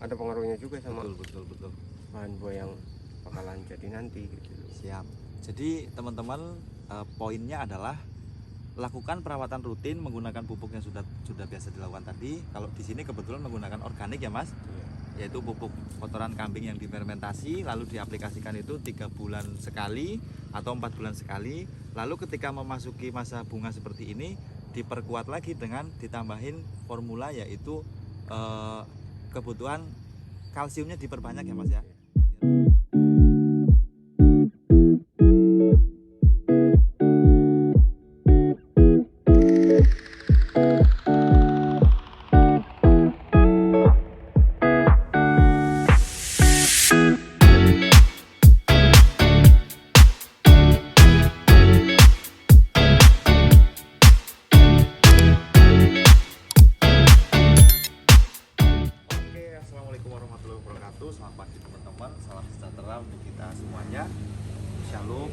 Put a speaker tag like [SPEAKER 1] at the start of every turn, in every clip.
[SPEAKER 1] ada pengaruhnya juga sama
[SPEAKER 2] betul.
[SPEAKER 1] bahan buah yang bakalan jadi nanti gitu.
[SPEAKER 2] Siap. Jadi teman-teman, poinnya adalah lakukan perawatan rutin menggunakan pupuk yang sudah biasa dilakukan tadi. Kalau di sini kebetulan menggunakan organik ya Mas, yaitu pupuk kotoran kambing yang difermentasi, lalu diaplikasikan itu 3 bulan sekali atau 4 bulan sekali. Lalu ketika memasuki masa bunga seperti ini, diperkuat lagi dengan ditambahin formula, yaitu kebutuhan kalsiumnya diperbanyak ya Mas ya. Selamat pagi teman-teman, salam sejahtera untuk kita semuanya. Shalom,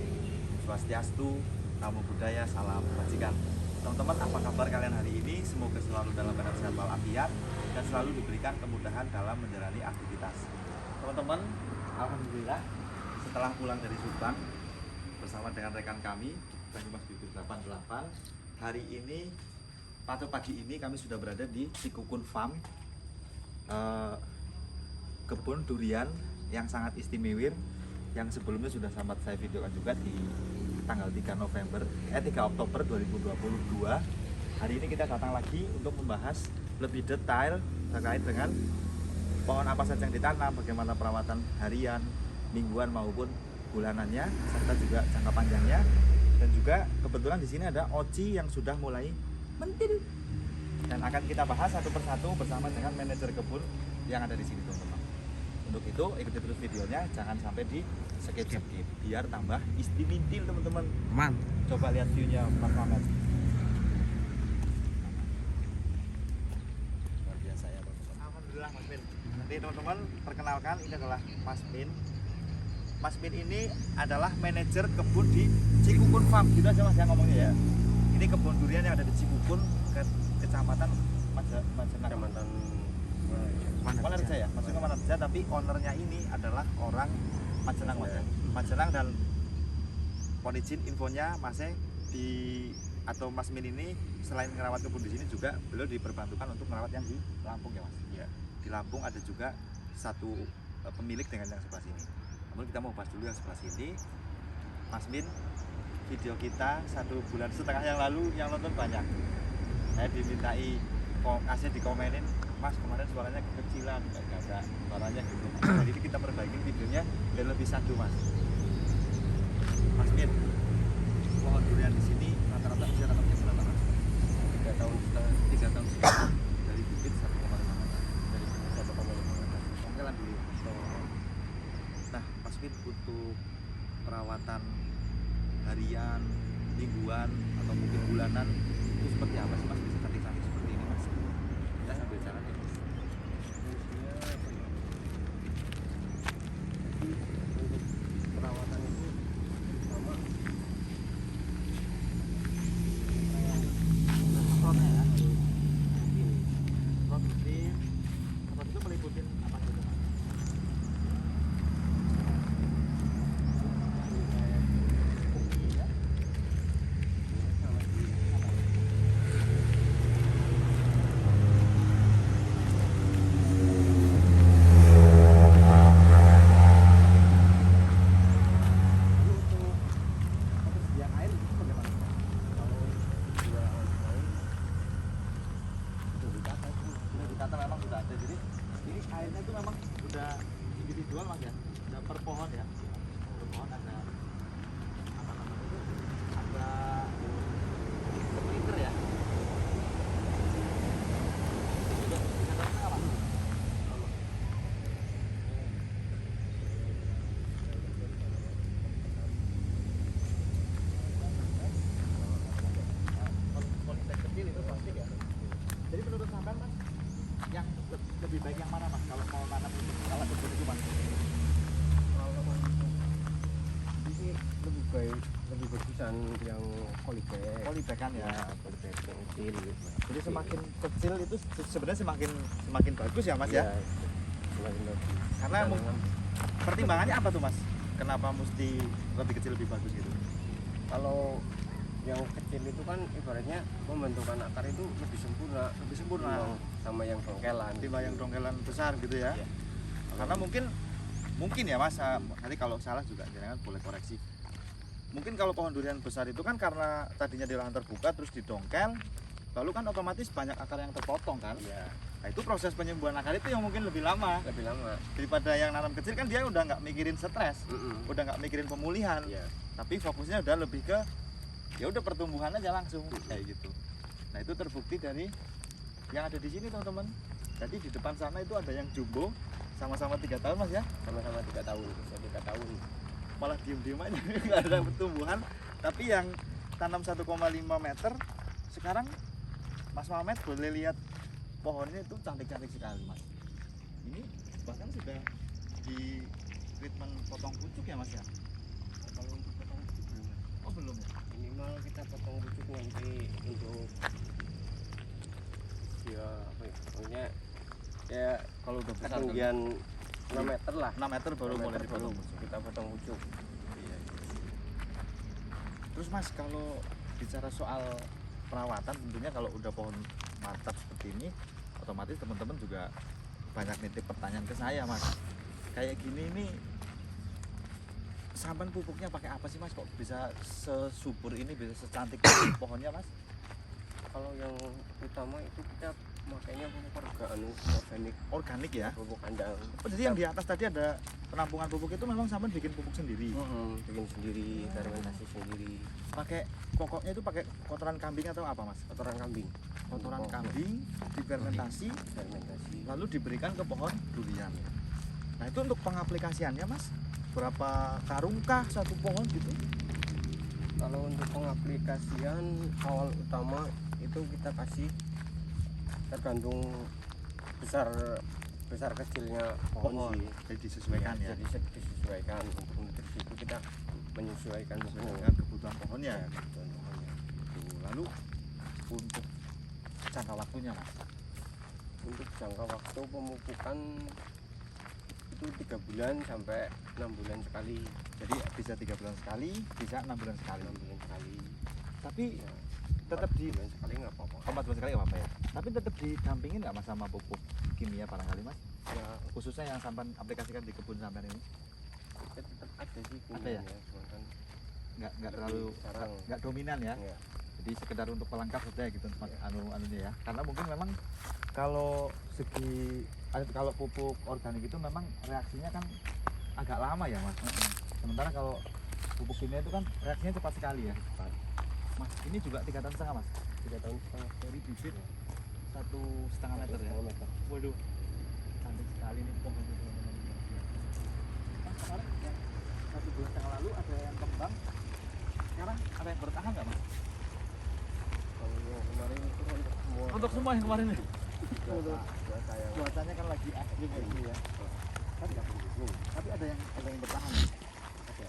[SPEAKER 2] swastiastu, namo buddhaya, salam kebajikan. Teman-teman, apa kabar kalian hari ini? Semoga selalu dalam keadaan sehat walafiat dan selalu diberikan kemudahan dalam menjalani aktivitas. Teman-teman, alhamdulillah setelah pulang dari Subang bersama dengan rekan kami Banyumas Bibit 88, hari ini atau pagi ini kami sudah berada di Cikukun Farm, kebun durian yang sangat istimewa, yang sebelumnya sudah sempat saya videokan juga di tanggal 3 Oktober 2022. Hari ini kita datang lagi untuk membahas lebih detail terkait dengan pohon apa saja yang ditanam, bagaimana perawatan harian, mingguan maupun bulanannya, serta juga jangka panjangnya. Dan juga kebetulan di sini ada oci yang sudah mulai mentil, dan akan kita bahas satu persatu bersama dengan manajer kebun yang ada di sini, teman-teman. Untuk itu ikuti terus videonya, jangan sampai di skip biar tambah istimintil, teman-teman.
[SPEAKER 1] Man,
[SPEAKER 2] coba lihat viewnya Mas Mamet. Luar biasa ya teman-teman. Alhamdulillah Mas Min. Nanti teman-teman perkenalkan, ini adalah Mas Min. Mas Min ini adalah manajer kebun di Cikukun Farm. Gitu aja Mas ya ngomongnya ya. Ini kebun durian yang ada di Cikukun, Kecamatan Majenang. Manarja ya, maksudnya Manarja, tapi ownernya ini adalah orang Majenang Mas ya. Majenang, dan mohon izin infonya Masnya atau Mas Min ini selain merawat kebun di sini juga beliau diperbantukan untuk merawat yang di Lampung ya Mas. Iya. Di Lampung ada juga satu pemilik dengan yang sebelah sini. Namun kita mau bahas dulu yang sebelah sini. Mas Min, video kita 1,5 bulan yang lalu yang nonton banyak. Saya dimintai kasih dikomenin, Mas kemarin suaranya kekecilan, nggak ada suaranya gitu. Jadi kita perbaiki videonya biar lebih satu Mas. Mas Min, pohon durian di sini rata-rata usia tanamnya berapa Mas? 3 tahun setengah dari bibit 1,5 meter. Dari bibit 1,5 meter. Ongkelan dulu. Nah, Mas Min, untuk perawatan harian, mingguan atau mungkin bulanan itu seperti apa sih Mas? Bisa cantik-cantik seperti ini Mas? Kita sambil jalan ya Mas.
[SPEAKER 1] perawatan itu sama
[SPEAKER 2] Front ya. Front rutin. Front itu meliputin apa saja Mas? Jadi ini airnya itu memang udah individual Mas ya, udah per pohon ya. Per pohon ada apa namanya itu, ada liter ya. Sudah ada apa? Konteks kecil itu plastik ya. Jadi menurut sampean Mas, yang lebih baik yang mana Mas kalau mau tanam untuk alat kebun itu Mas?
[SPEAKER 1] ini lebih baik, lebih bagusan yang polybag.
[SPEAKER 2] Polybagan ya.
[SPEAKER 1] Polybag yang kecil gitu.
[SPEAKER 2] Jadi semakin kecil itu sebenarnya semakin bagus ya Mas ya.
[SPEAKER 1] semakin bagus.
[SPEAKER 2] Karena
[SPEAKER 1] Bisa
[SPEAKER 2] mung-
[SPEAKER 1] nanam.
[SPEAKER 2] Pertimbangannya apa tuh mas? Kenapa mesti lebih kecil lebih bagus gitu?
[SPEAKER 1] Kalau yang kecil itu kan ibaratnya pembentukan akar itu lebih sempurna
[SPEAKER 2] Lebih sempurna
[SPEAKER 1] ketimbang sama yang dongkelan.
[SPEAKER 2] ketimbang yang dongkelan besar gitu ya.
[SPEAKER 1] Iya.
[SPEAKER 2] Karena mungkin ya mas, nanti kalau salah juga jangan boleh koreksi. Mungkin kalau pohon durian besar itu kan karena tadinya di lahan terbuka terus didongkel, lalu kan otomatis banyak akar yang terpotong kan.
[SPEAKER 1] Iya,
[SPEAKER 2] Nah itu proses penyembuhan akar itu yang mungkin lebih lama
[SPEAKER 1] lebih lama.
[SPEAKER 2] daripada yang nanam kecil kan dia udah nggak mikirin stres,
[SPEAKER 1] Mm-mm.
[SPEAKER 2] udah nggak mikirin pemulihan,
[SPEAKER 1] Iya.
[SPEAKER 2] tapi fokusnya udah lebih ke ya udah pertumbuhan aja langsung kayak gitu. Nah itu terbukti dari yang ada di sini teman-teman. Jadi di depan sana itu ada yang jumbo sama-sama 3 tahun mas ya,
[SPEAKER 1] Sama-sama 3 tahun, bisa 3 tahun.
[SPEAKER 2] malah diem-diem aja nggak ada pertumbuhan. Tapi yang tanam 1,5 meter sekarang Mas Mamet boleh lihat pohonnya itu cantik-cantik sekali mas. Ini bahkan sudah di treatment potong pucuk ya mas ya.
[SPEAKER 1] Kalau untuk potong bucuk belum.
[SPEAKER 2] Oh belum ya.
[SPEAKER 1] Minimal kita potong bucuk nanti untuk ya apa ya, pokoknya ya
[SPEAKER 2] Kalau udah besar kan
[SPEAKER 1] ketinggian 6 meter lah.
[SPEAKER 2] 6 meter baru
[SPEAKER 1] 6
[SPEAKER 2] boleh
[SPEAKER 1] meter baru
[SPEAKER 2] dipotong pucuk.
[SPEAKER 1] kita potong bucuk.
[SPEAKER 2] Iya, iya. Terus mas kalau bicara soal perawatan tentunya kalau udah pohon mantap seperti ini otomatis teman-teman juga banyak nitip pertanyaan ke saya mas. Kayak gini nih sampan pupuknya pakai apa sih mas? Kok bisa sesubur ini, bisa secantik ini pohonnya mas?
[SPEAKER 1] Kalau yang utama itu kita makanya pupuk organik,
[SPEAKER 2] Organik ya.
[SPEAKER 1] pupuk kandang.
[SPEAKER 2] Oh, jadi yang di atas tadi ada penampungan pupuk itu memang sampan bikin pupuk sendiri.
[SPEAKER 1] Bikin sendiri, fermentasi sendiri,
[SPEAKER 2] Pakai pokoknya itu pakai kotoran kambing atau apa mas?
[SPEAKER 1] kotoran kambing,
[SPEAKER 2] Kotoran
[SPEAKER 1] Oh,
[SPEAKER 2] kambing difermentasi
[SPEAKER 1] fermentasi.
[SPEAKER 2] lalu diberikan ke pohon durian. Nah itu untuk pengaplikasiannya mas, berapa karung kah satu pohon gitu?
[SPEAKER 1] Kalau untuk pengaplikasian awal utama itu kita kasih tergantung besar kecilnya pohon sih.
[SPEAKER 2] jadi disesuaikan ya,
[SPEAKER 1] Jadi disesuaikan untuk nutrisi itu kita menyesuaikan
[SPEAKER 2] dengan kebutuhan pohonnya.
[SPEAKER 1] Ya, kebutuhan pohonnya.
[SPEAKER 2] Tuh, lalu untuk jangka waktunya mas,
[SPEAKER 1] Untuk jangka waktu pemupukan itu 3 bulan sampai 6 bulan sekali.
[SPEAKER 2] jadi bisa 3 bulan sekali, bisa 6 bulan sekali.
[SPEAKER 1] 6 bulan sekali.
[SPEAKER 2] Tapi
[SPEAKER 1] Ya,
[SPEAKER 2] tetap
[SPEAKER 1] 4
[SPEAKER 2] di
[SPEAKER 1] bulan sekali nggak apa-apa.
[SPEAKER 2] 4 bulan sekali nggak apa-apa ya. Tapi tetap didampingin nggak mas sama pupuk kimia barangkali mas?
[SPEAKER 1] Ya,
[SPEAKER 2] Khususnya yang sampan aplikasikan di kebun sampan ini,
[SPEAKER 1] kita tetap ada sih
[SPEAKER 2] Ada ya?
[SPEAKER 1] kimianya, cuman kan
[SPEAKER 2] nggak terlalu
[SPEAKER 1] jarang.
[SPEAKER 2] nggak dominan ya.
[SPEAKER 1] Ya.
[SPEAKER 2] Jadi sekedar untuk pelengkap saja gitu mas, anunya ya. Karena mungkin memang kalau kalau pupuk organik itu memang reaksinya kan agak lama ya mas. Sementara kalau pupuk kimia itu kan reaksinya cepat sekali ya. Mas ini juga 3 tahun setengah mas.
[SPEAKER 1] 3 tahun setengah.
[SPEAKER 2] Dari bibit 1,5 meter ya.
[SPEAKER 1] 1,5 meter.
[SPEAKER 2] Waduh, cantik sekali nih pohon itu teman-teman. Mas kemarin yang 1 bulan setengah lalu ada yang kembang. Sekarang ada yang bertahan nggak mas?
[SPEAKER 1] Kalau yang kemarin itu kan untuk semua.
[SPEAKER 2] Untuk semua yang kemarin nih.
[SPEAKER 1] Cuaca yang
[SPEAKER 2] Cuacanya kan lagi ekstrim kayak gini ya. Tapi, tapi ada yang bertahan.
[SPEAKER 1] ada.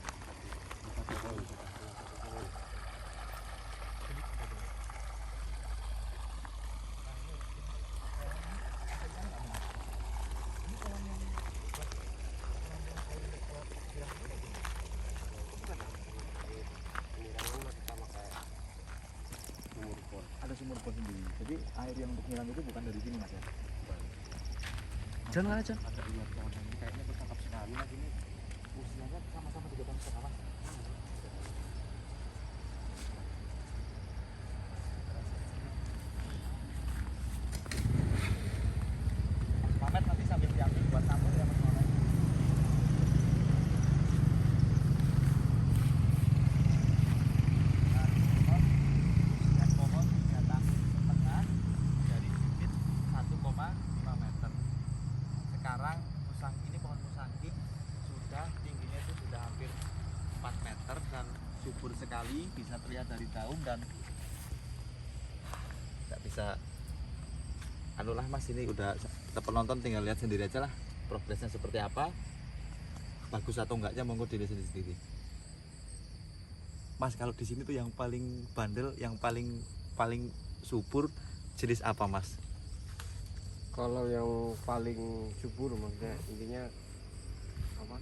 [SPEAKER 2] Ada sumur bor sendiri. Jadi air yang untuk nyiram itu bukan dari sini mas ya.
[SPEAKER 3] Jangan aja.
[SPEAKER 2] Ada 2 pohon ini kayaknya bercakap sekali mas ini. Usianya sama-sama 3 tahun setengah mas. Mas Mamet nanti sambil diambil buat tamu ya mas Mamet. Nah, pohon 3 tahun setengah dari bibit 1,5 meter. Sekarang ini pohon musangking sudah tingginya itu sudah hampir 4 meter dan subur sekali, bisa terlihat dari daun dan nggak bisa anulah mas, ini udah penonton tinggal lihat sendiri aja lah progresnya seperti apa, bagus atau enggaknya monggo dilihat sendiri. Mas kalau di sini tuh yang paling bandel, yang paling subur jenis apa mas?
[SPEAKER 1] Kalau yang paling subur maksudnya intinya apa?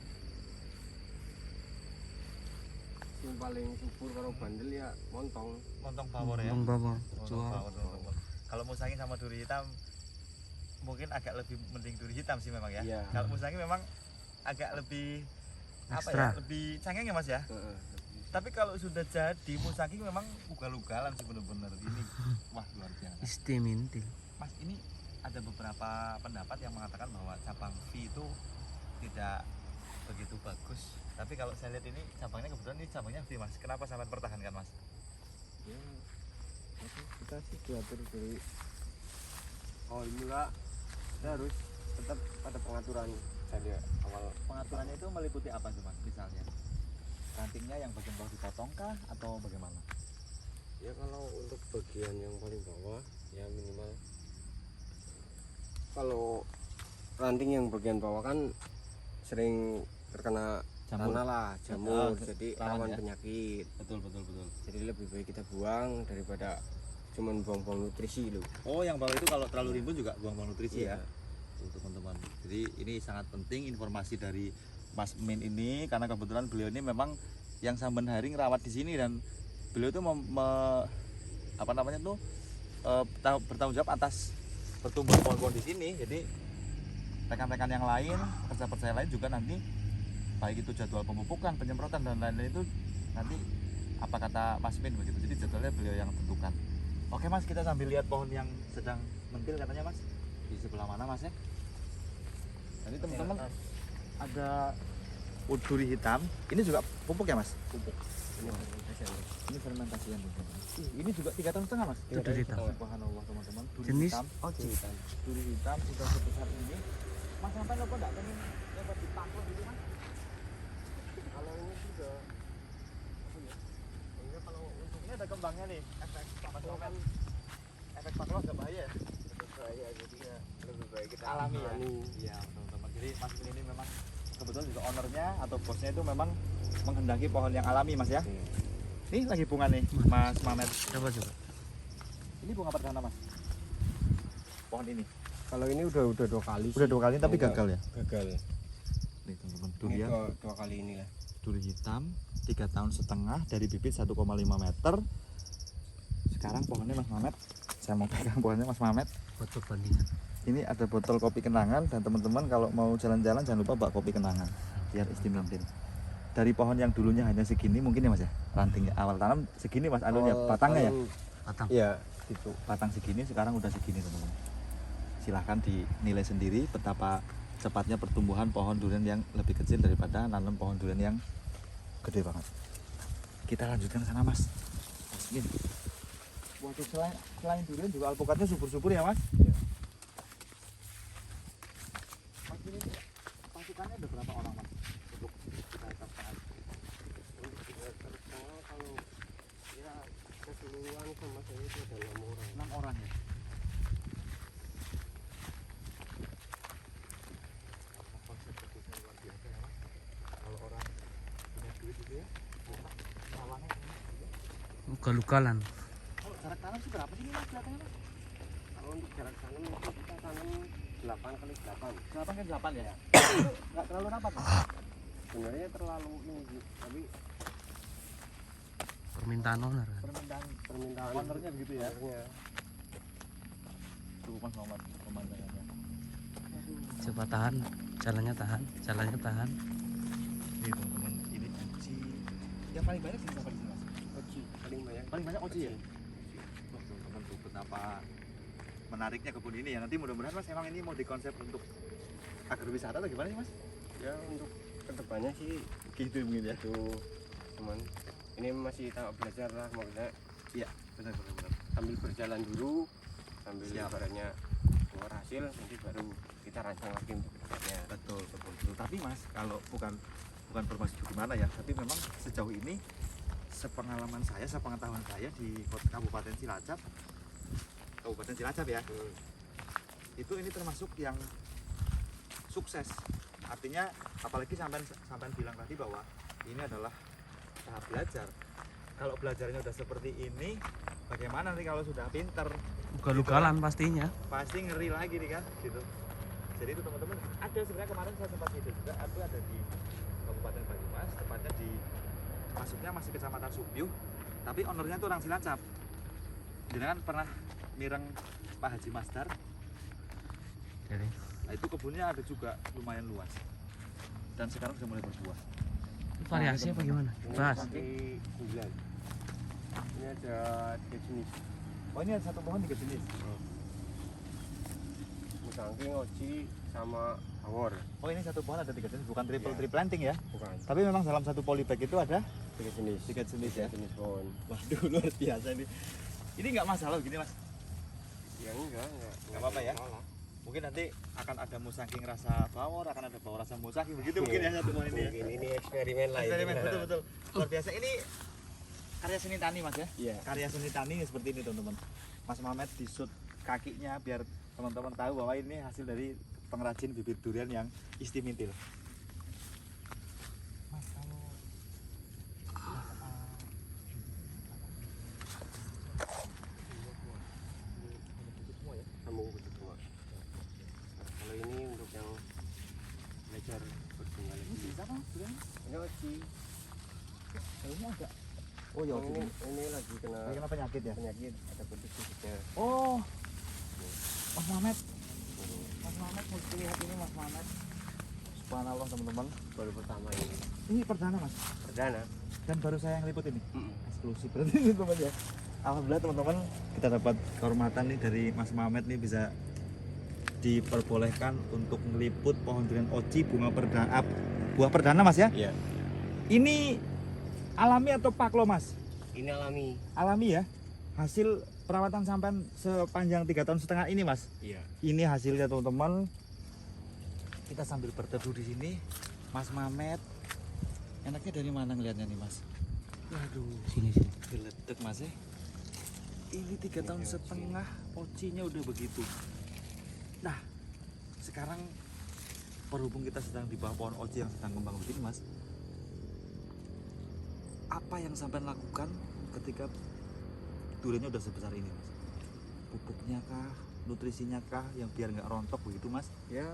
[SPEAKER 1] Yang paling subur kalau bandel ya montong.
[SPEAKER 2] Montong bawor ya.
[SPEAKER 3] Montong bawor.
[SPEAKER 2] Montong bawor, teman-teman. Kalau musangin sama duri hitam mungkin agak lebih mending duri hitam sih memang ya.
[SPEAKER 1] Iya.
[SPEAKER 2] Kalau musangin memang agak lebih apa
[SPEAKER 3] Ekstra.
[SPEAKER 2] ya? Lebih cengeng ya Mas ya.
[SPEAKER 1] Heeh.
[SPEAKER 2] Tapi kalau sudah jadi musangking memang ugal-ugalan sih bener-bener. Ini wah luar biasa.
[SPEAKER 3] Istimintil.
[SPEAKER 2] Mas, ini ada beberapa pendapat yang mengatakan bahwa cabang V itu tidak begitu bagus. Tapi kalau saya lihat ini cabangnya kebetulan ini cabangnya V Mas. Kenapa sampai pertahankan Mas?
[SPEAKER 1] Ya, kita sih diatur dari awal mula kita harus tetap pada pengaturan dari awal.
[SPEAKER 2] Pengaturannya itu meliputi apa sih Mas? Misalnya rantingnya yang bagian bawah dipotongkah atau bagaimana?
[SPEAKER 1] Ya kalau untuk bagian yang paling bawah ya minimal kalau ranting yang bagian bawah kan sering terkena
[SPEAKER 2] Jamur.
[SPEAKER 1] tanah lah, jamur,
[SPEAKER 2] Oh,
[SPEAKER 1] jadi
[SPEAKER 2] rawan
[SPEAKER 1] rawan
[SPEAKER 2] ya?
[SPEAKER 1] penyakit.
[SPEAKER 2] Betul betul betul.
[SPEAKER 1] Jadi lebih baik kita buang daripada cuman buang-buang nutrisi loh.
[SPEAKER 2] Oh, yang bawah itu kalau terlalu rimbun juga buang-buang nutrisi
[SPEAKER 1] Iya.
[SPEAKER 2] ya. Tuh, teman-teman. Jadi ini sangat penting informasi dari Mas Min ini karena kebetulan beliau ini memang yang samben hari ngerawat di sini dan beliau itu apa namanya tuh bertanggung jawab atas pertumbuhan pohon-pohon di sini. Jadi rekan-rekan yang lain, pekerja-pekerja lain juga nanti baik itu jadwal pemupukan, penyemprotan dan lain-lain itu nanti apa kata Mas Min begitu. Jadi jadwalnya beliau yang tentukan. Oke Mas, kita sambil lihat pohon yang sedang mentil katanya Mas. Di sebelah mana Mas ya? Tadi teman-teman ada duri hitam. Ini juga pupuk ya Mas? Pupuk. Ini fermentasian teman-teman. Ini juga 3 tahun setengah Mas.
[SPEAKER 3] Itu duri hitam.
[SPEAKER 2] Subhanallah teman-teman. Duri
[SPEAKER 3] Jenis
[SPEAKER 2] hitam.
[SPEAKER 3] oji.
[SPEAKER 2] Duri hitam sudah sebesar ini. Mas sampai lo kok enggak pengen dapat dipangkul gitu Mas?
[SPEAKER 1] Kalau ini juga apa ya? Ini kalau untuk
[SPEAKER 2] Ini ada kembangnya nih. Efek pakai kan efek pakai agak bahaya.
[SPEAKER 1] saya jadi ya lebih baik kita
[SPEAKER 2] Alami ya. Iya teman-teman. Jadi Mas Min ini memang kebetulan juga ownernya atau bosnya itu memang menghendaki pohon yang alami Mas ya.
[SPEAKER 1] Iya.
[SPEAKER 2] Nih lagi bunga nih Mas Mamet.
[SPEAKER 3] Coba coba.
[SPEAKER 2] Ini bunga perdana Mas. Pohon ini.
[SPEAKER 1] Kalau ini udah 2 kali.
[SPEAKER 2] Udah 2 kali tapi
[SPEAKER 1] Enggak.
[SPEAKER 2] gagal ya.
[SPEAKER 1] Gagal.
[SPEAKER 2] Nih teman-teman,
[SPEAKER 1] Ini
[SPEAKER 2] durian.
[SPEAKER 1] 2 kali inilah.
[SPEAKER 2] Duri hitam 3 tahun setengah dari bibit 1,5 meter. Sekarang pohonnya Mas Mamet. Saya mau pegang pohonnya Mas Mamet.
[SPEAKER 3] Buat perbandingan.
[SPEAKER 2] Ini ada botol kopi kenangan dan teman-teman kalau mau jalan-jalan jangan lupa bawa kopi kenangan biar istimewa. Dari pohon yang dulunya hanya segini mungkin ya Mas ya, rantingnya awal tanam segini Mas, anunya batangnya ya,
[SPEAKER 3] Batang.
[SPEAKER 1] Iya, gitu.
[SPEAKER 2] batang segini sekarang udah segini teman-teman. Silahkan dinilai sendiri betapa cepatnya pertumbuhan pohon durian yang lebih kecil daripada nanam pohon durian yang gede banget. Kita lanjutkan ke sana Mas. Mas Min. Waduh, selain durian juga alpukatnya subur-subur ya Mas.
[SPEAKER 1] Iya.
[SPEAKER 2] Mas Min ini pasukannya ada berapa orang Mas untuk kita tetapkan?
[SPEAKER 1] Untuk kita terkenal kalau ya keseluruhan sama saya itu ada 6 orang.
[SPEAKER 2] 6 orang ya. Konsep kerjanya luar biasa ya Mas. Kalau orang punya duit itu ya, sawahnya
[SPEAKER 3] Ugal-ugalan.
[SPEAKER 2] oh, jarak tanam sih berapa sih ini Mas kelihatannya Mas?
[SPEAKER 1] Kalau untuk jarak tanam itu kita tanam 8 kali 8.
[SPEAKER 2] 8 kan 8 ya? Itu nggak terlalu rapat Mas?
[SPEAKER 1] Sebenarnya terlalu ini, tapi
[SPEAKER 3] Permintaan owner kan.
[SPEAKER 1] permintaan
[SPEAKER 2] ownernya begitu ya?
[SPEAKER 1] ownernya.
[SPEAKER 2] Tuh Mas Muhammad pemandangannya.
[SPEAKER 3] Coba tahan. Jalannya tahan. Jalannya tahan.
[SPEAKER 2] Nih teman-teman, ini oci. Yang paling banyak sih siapa di sini Mas?
[SPEAKER 1] Oji paling banyak.
[SPEAKER 2] Paling banyak oci ya? Wah teman-teman tuh betapa menariknya kebun ini ya. Nanti mudah-mudahan Mas emang ini mau dikonsep untuk agrowisata atau gimana sih Mas?
[SPEAKER 1] Ya untuk kedepannya sih
[SPEAKER 2] Gitu mungkin ya.
[SPEAKER 1] itu teman. Ini masih tahap belajar lah maksudnya.
[SPEAKER 2] Iya, benar.
[SPEAKER 1] Sambil berjalan dulu, sambil
[SPEAKER 2] Siap.
[SPEAKER 1] ibaratnya keluar hasil, nanti baru kita rancang lagi untuk kedepannya.
[SPEAKER 2] Betul. Tapi Mas, kalau bukan bermaksud gimana ya, tapi memang sejauh ini sepengalaman saya, sepengetahuan saya di Kabupaten Cilacap ya, itu ini termasuk yang sukses. Artinya apalagi sampai bilang tadi bahwa ini adalah tahap belajar. Kalau belajarnya udah seperti ini, bagaimana nanti kalau sudah pinter?
[SPEAKER 3] Ugal-ugalan pastinya.
[SPEAKER 2] pasti ngeri lagi nih kan gitu. Jadi itu teman-teman, ada sebenarnya kemarin saya sempat video juga, aku ada di Kabupaten Banyumas, tepatnya di masuknya masih Kecamatan Supiuh, tapi ownernya itu orang Cilacap. Jadi kan pernah mireng Pak Haji Masdar.
[SPEAKER 3] Jadi
[SPEAKER 2] Nah itu kebunnya ada juga lumayan luas dan sekarang sudah mulai berbuah.
[SPEAKER 3] variasi apa gimana?
[SPEAKER 1] Ini
[SPEAKER 3] Mas.
[SPEAKER 1] pakai bulan. Ini ada 3 jenis.
[SPEAKER 2] Oh ini ada satu pohon 3 jenis.
[SPEAKER 1] Musangking, oji, sama bawor.
[SPEAKER 2] Oh ini satu pohon ada 3 jenis, bukan triple
[SPEAKER 1] Iya.
[SPEAKER 2] tree planting ya?
[SPEAKER 1] Bukan.
[SPEAKER 2] Tapi memang dalam satu polybag itu ada
[SPEAKER 1] 3 jenis.
[SPEAKER 2] 3 jenis ya?
[SPEAKER 1] Jenis pohon.
[SPEAKER 2] Waduh luar biasa ini. Ini nggak masalah begini mas?
[SPEAKER 1] Ya enggak.
[SPEAKER 2] Nggak apa-apa ya?
[SPEAKER 1] masalah.
[SPEAKER 2] Mungkin nanti akan ada musangking rasa bawor, akan ada bawor rasa musangking, begitu
[SPEAKER 1] Iya.
[SPEAKER 2] mungkin ya satu pohon ini ya?
[SPEAKER 1] Mungkin ini eksperimen lah.
[SPEAKER 2] Eksperimen,
[SPEAKER 1] ini.
[SPEAKER 2] betul-betul. Luar biasa. Ini karya seni tani mas ya?
[SPEAKER 1] Iya.
[SPEAKER 2] Karya seni tani seperti ini teman-teman. Mas Mamet disut kakinya biar teman-teman tahu bahwa ini hasil dari pengrajin bibit durian yang istimewa. Mas kalau
[SPEAKER 1] Sambung begitu semua. Nah, kalau ini untuk yang belajar berbunga
[SPEAKER 2] ini
[SPEAKER 1] lagi.
[SPEAKER 2] bisa apa? Durian?
[SPEAKER 1] Ini oji.
[SPEAKER 2] Ini agak. Oh ya,
[SPEAKER 1] Ini lagi kena
[SPEAKER 2] kena penyakit ya.
[SPEAKER 1] penyakit, ada petis juga.
[SPEAKER 2] Oh, Mas Mamet. Mas Mamet, mesti lihat ini Mas Mamet. Subhanallah teman-teman.
[SPEAKER 1] Baru pertama ini.
[SPEAKER 2] Ini perdana mas.
[SPEAKER 1] Perdana.
[SPEAKER 2] Dan baru saya yang liput ini.
[SPEAKER 1] Mm-mm.
[SPEAKER 2] Eksklusif berarti ini teman ya. Alhamdulillah teman-teman kita dapat kehormatan nih dari Mas Mamet nih bisa diperbolehkan untuk meliput pohon durian oji bunga perdana, buah perdana mas ya.
[SPEAKER 1] Iya.
[SPEAKER 2] Ini alami atau paklo mas?
[SPEAKER 1] Ini alami.
[SPEAKER 2] Alami ya. Hasil perawatan sampai sepanjang 3,5 tahun ini mas.
[SPEAKER 1] Iya.
[SPEAKER 2] Ini hasilnya teman-teman. Kita sambil berteduh di sini, Mas Mamet. Enaknya dari mana ngelihatnya nih mas? Waduh,
[SPEAKER 3] Sini.
[SPEAKER 2] geledek mas ya. Ini 3,5 tahun ocinya udah begitu. Nah, sekarang berhubung kita sedang di bawah pohon oci yang sedang kembang begini mas, apa yang sampai lakukan ketika duriannya udah sebesar ini mas? Pupuknya kah, nutrisinya kah, yang biar nggak rontok begitu mas?
[SPEAKER 1] Ya,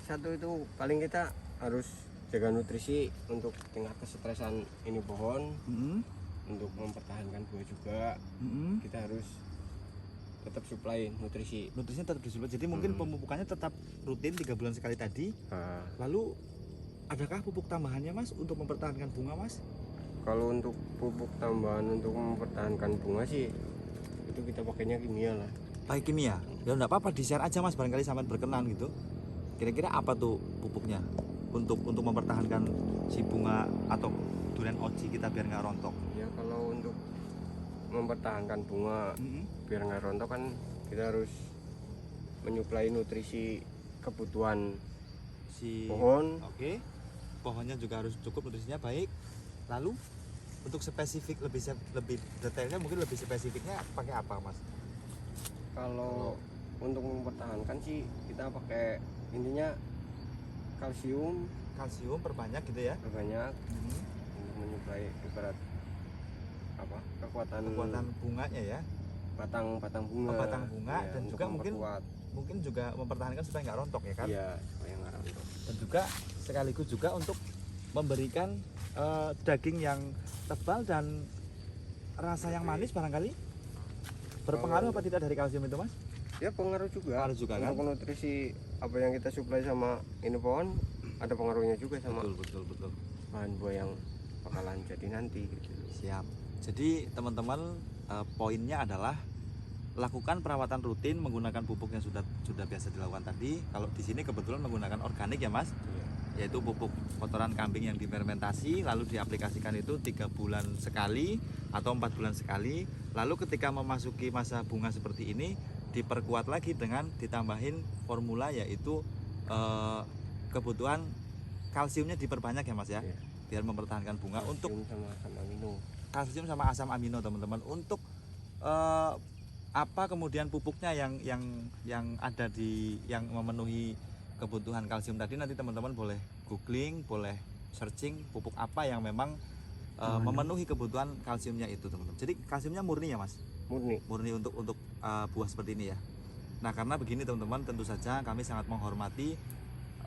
[SPEAKER 1] satu itu paling kita harus jaga nutrisi untuk tingkat kesetresan ini pohon, untuk mempertahankan buah juga kita harus tetap supply nutrisi.
[SPEAKER 2] Nutrisinya tetap disuplai. Jadi mungkin
[SPEAKER 1] Hmm.
[SPEAKER 2] pemupukannya tetap rutin 3 bulan sekali tadi.
[SPEAKER 1] Nah,
[SPEAKER 2] Lalu adakah pupuk tambahannya mas untuk mempertahankan bunga mas?
[SPEAKER 1] kalau untuk pupuk tambahan untuk mempertahankan bunga sih itu kita pakainya kimia lah.
[SPEAKER 2] Pakai kimia? Ya enggak apa-apa, di share aja mas barangkali sampai berkenan gitu. Kira-kira apa tuh pupuknya untuk mempertahankan si bunga atau durian oji kita biar nggak rontok?
[SPEAKER 1] Ya kalau untuk mempertahankan bunga biar nggak rontok kan kita harus menyuplai nutrisi kebutuhan
[SPEAKER 2] Si
[SPEAKER 1] pohon.
[SPEAKER 2] Oke. Pohonnya juga harus cukup nutrisinya baik. Lalu untuk spesifik lebih detailnya mungkin lebih spesifiknya pakai apa mas?
[SPEAKER 1] Kalau untuk mempertahankan sih kita pakai intinya kalsium
[SPEAKER 2] Kalsium perbanyak gitu ya.
[SPEAKER 1] banyak untuk menyuplai ibarat apa kekuatan
[SPEAKER 2] Bunganya ya.
[SPEAKER 1] batang bunga.
[SPEAKER 2] Batang bunga
[SPEAKER 1] Ya,
[SPEAKER 2] dan
[SPEAKER 1] untuk
[SPEAKER 2] juga mungkin
[SPEAKER 1] memperkuat.
[SPEAKER 2] mungkin juga mempertahankan supaya nggak rontok ya kan.
[SPEAKER 1] Iya, supaya nggak rontok.
[SPEAKER 2] Dan juga sekaligus juga untuk memberikan daging yang tebal dan rasa yang manis barangkali berpengaruh apa tidak dari kalsium itu mas?
[SPEAKER 1] Ya pengaruh juga.
[SPEAKER 2] Pengaruh juga, kan?
[SPEAKER 1] Untuk nutrisi apa yang kita suplai sama ini pohon ada pengaruhnya juga sama
[SPEAKER 2] Betul.
[SPEAKER 1] bahan buah yang bakalan jadi nanti gitu.
[SPEAKER 2] Siap. Jadi teman-teman poinnya adalah lakukan perawatan rutin menggunakan pupuk yang sudah biasa dilakukan tadi. Kalau di sini kebetulan menggunakan organik ya mas,
[SPEAKER 1] Iya.
[SPEAKER 2] yaitu pupuk kotoran kambing yang difermentasi lalu diaplikasikan itu 3 bulan sekali atau 4 bulan sekali. Lalu ketika memasuki masa bunga seperti ini diperkuat lagi dengan ditambahin formula yaitu kebutuhan kalsiumnya diperbanyak ya mas ya,
[SPEAKER 1] Iya.
[SPEAKER 2] biar mempertahankan bunga. Untuk
[SPEAKER 1] Kalsium sama asam amino.
[SPEAKER 2] kalsium sama asam amino teman-teman. Untuk apa kemudian pupuknya yang ada di yang memenuhi kebutuhan kalsium tadi, nanti teman-teman boleh googling, boleh searching pupuk apa yang memang memenuhi kebutuhan kalsiumnya itu teman-teman. Jadi kalsiumnya murni ya mas,
[SPEAKER 1] murni
[SPEAKER 2] untuk buah seperti ini ya. Nah karena begini teman-teman, tentu saja kami sangat menghormati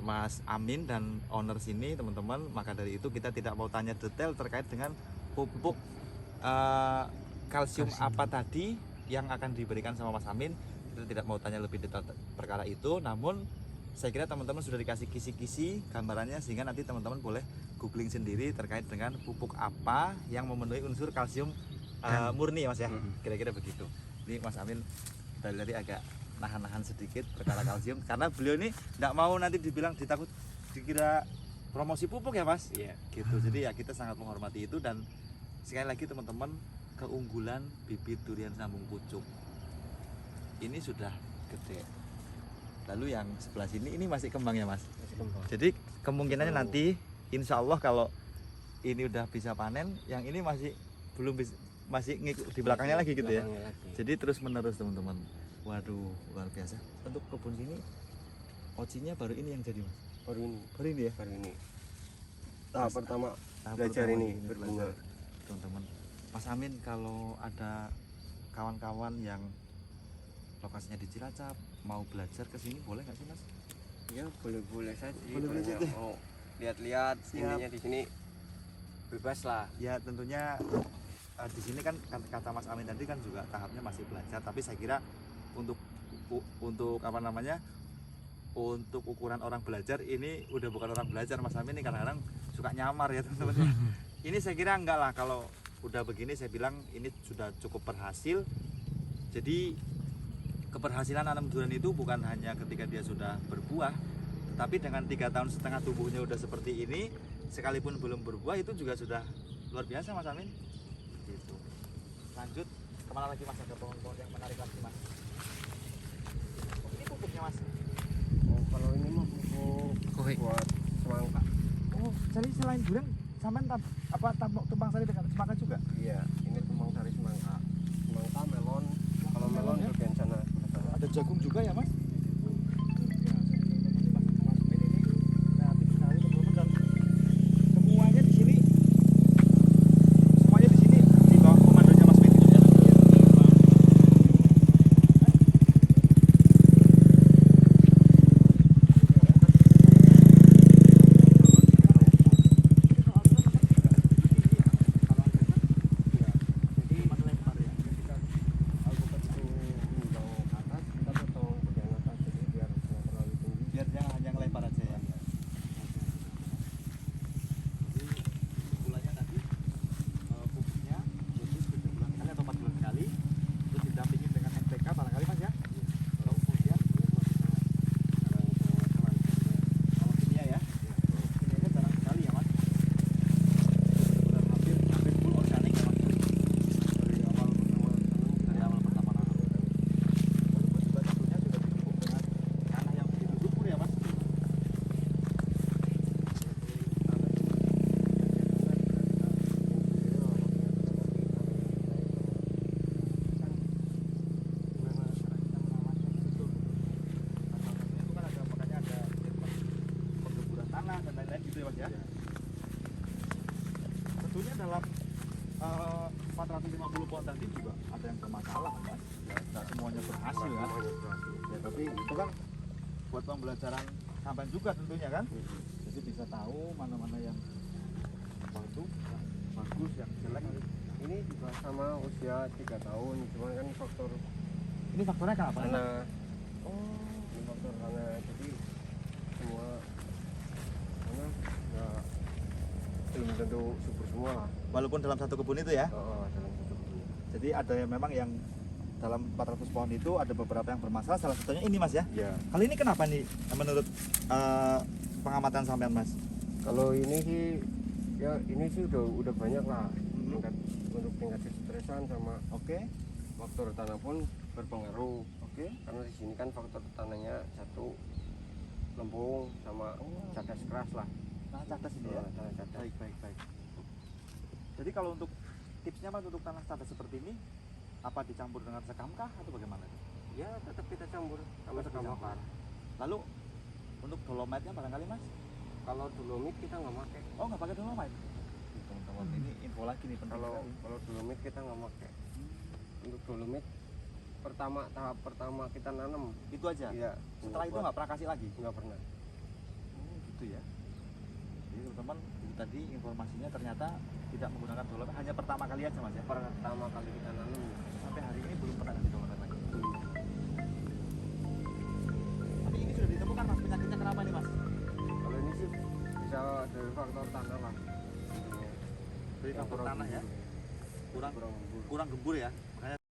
[SPEAKER 2] Mas Amin dan owner sini teman-teman. Maka dari itu kita tidak mau tanya detail terkait dengan pupuk kalsium apa tadi yang akan diberikan sama Mas Amin. Kita tidak mau tanya lebih detail perkara itu. Namun saya kira teman-teman sudah dikasih kisi-kisi gambarannya, sehingga nanti teman-teman boleh googling sendiri terkait dengan pupuk apa yang memenuhi unsur kalsium murni ya mas ya. Kira-kira begitu. Ini Mas Amin tadi agak nahan-nahan sedikit perkara kalsium karena beliau ini tidak mau nanti dibilang dikira promosi pupuk ya mas.
[SPEAKER 1] Iya.
[SPEAKER 2] Gitu. Jadi ya kita sangat menghormati itu. Dan sekali lagi teman-teman, keunggulan bibit durian sambung pucuk ini sudah gede. Lalu yang sebelah sini ini masih kembang ya mas.
[SPEAKER 1] Masih kembang.
[SPEAKER 2] Jadi kemungkinannya nanti insya Allah kalau ini udah bisa panen, yang ini masih belum bisa, masih ngikut di belakangnya lagi gitu ya. Jadi terus menerus teman-teman. Waduh luar biasa. Untuk kebun sini ocinya baru ini yang jadi mas.
[SPEAKER 1] Baru ini ya. Tahap pertama belajar ini berbunga.
[SPEAKER 2] Teman-teman, Mas Amin kalau ada kawan-kawan yang lokasinya di Cilacap mau belajar ke sini boleh nggak sih mas?
[SPEAKER 1] Ya boleh saja.
[SPEAKER 2] Boleh saja.
[SPEAKER 1] Mau lihat-lihat
[SPEAKER 2] Siap.
[SPEAKER 1] ininya di sini bebas lah.
[SPEAKER 2] Ya tentunya di sini kan kata Mas Amin tadi kan juga tahapnya masih belajar, tapi saya kira untuk apa namanya, untuk ukuran orang belajar ini udah bukan orang belajar. Mas Amin ini kadang-kadang suka nyamar ya teman-teman. Ini saya kira enggak lah, kalau udah begini saya bilang ini sudah cukup berhasil. Jadi keberhasilan nanam durian itu bukan hanya ketika dia sudah berbuah, tetapi dengan 3,5 tahun tubuhnya udah seperti ini, sekalipun belum berbuah itu juga sudah luar biasa Mas Amin. Gitu. Lanjut kemana lagi mas? Ada pohon-pohon yang menarik lagi mas. Oh, ini pupuknya mas.
[SPEAKER 1] Oh, kalau ini mah pupuk buat semangka.
[SPEAKER 2] Oh, jadi selain durian sampean tumpang sari dengan semangka juga?
[SPEAKER 1] Iya, ini tumpang sari semangka, melon. Kalau melon
[SPEAKER 2] ya?
[SPEAKER 1] bagian sana.
[SPEAKER 2] Ada jagung juga ya mas? Semuanya di sini di bawah komandonya Mas Bedi ya. Biar yang lebar aja ya. Jadi bulannya tadi pupuknya khusus 3 bulan sekali atau 4 bulan sekali, terus didampingi dengan NPK barangkali mas ya. Lalu kemudian kalau kimia ya, kimianya jarang sekali ya mas. Benar hampir full organik ya mas. Dari awal pertama nanam. Walaupun juga tentunya sudah didukung dengan tanah yang begitu subur ya mas. Itu kan ada, makanya ada penggemburan tanah dan lain-lain gitu ya mas ya. Tentunya dalam 450 pohon tadi juga ada yang bermasalah kan mas. Ya, nggak semuanya berhasil kan. Ya, tapi itu kan buat pembelajaran sampai juga tentunya kan. Jadi bisa tahu mana-mana yang bagus, yang jelek.
[SPEAKER 1] Ini juga sama usia 3 tahun, cuman kan faktor
[SPEAKER 2] Ini faktornya kenapa?
[SPEAKER 1] tanah.
[SPEAKER 2] Oh,
[SPEAKER 1] Ini faktor tanah, jadi semua tanah nggak belum tentu subur semua lah.
[SPEAKER 2] walaupun dalam satu kebun itu ya.
[SPEAKER 1] Oh, dalam satu kebun.
[SPEAKER 2] Jadi ada yang memang yang dalam 400 pohon itu ada beberapa yang bermasalah, salah satunya ini mas ya.
[SPEAKER 1] Ya,
[SPEAKER 2] Kali ini kenapa nih menurut pengamatan sampean mas?
[SPEAKER 1] kalau ini sih ya ini sih udah banyak lah untuk tingkat kesetresan sama
[SPEAKER 2] Oke.
[SPEAKER 1] faktor tanah pun berpengaruh.
[SPEAKER 2] Oke.
[SPEAKER 1] Karena di sini kan faktor tanahnya satu lempung sama cadas keras lah.
[SPEAKER 2] Tanah cadas ini ya.
[SPEAKER 1] Tanah cadas.
[SPEAKER 2] Baik. Jadi kalau untuk tipsnya mas untuk tanah cadas seperti ini, apa dicampur dengan sekamkah atau bagaimana?
[SPEAKER 1] Ya tetap kita campur sama
[SPEAKER 2] Tetap
[SPEAKER 1] sekam
[SPEAKER 2] dicampur.
[SPEAKER 1] bakar.
[SPEAKER 2] Lalu untuk dolomite-nya barangkali mas?
[SPEAKER 1] Kalau dolomit kita nggak pakai.
[SPEAKER 2] Oh nggak pakai dolomite? teman-teman. Ini info lagi nih penting
[SPEAKER 1] Kalau
[SPEAKER 2] sekali.
[SPEAKER 1] kalau dolomit kita nggak pakai. Untuk dolomit tahap pertama kita nanam.
[SPEAKER 2] Itu aja.
[SPEAKER 1] Iya.
[SPEAKER 2] Setelah itu nggak pernah kasih lagi.
[SPEAKER 1] nggak pernah.
[SPEAKER 2] Oh gitu ya. Jadi teman-teman itu tadi informasinya ternyata tidak menggunakan dolomit, hanya pertama kali aja mas ya.
[SPEAKER 1] Pertama kali kita nanam.
[SPEAKER 2] Sampai hari ini belum pernah kasih dolomit lagi. Tapi ini sudah ditemukan mas penyakitnya kenapa nih mas?
[SPEAKER 1] Kalau ini sih bisa dari faktor tanah lah.
[SPEAKER 2] Dari faktor tanah ya. Kurang
[SPEAKER 1] Kurang gembur.
[SPEAKER 2] kurang gembur ya.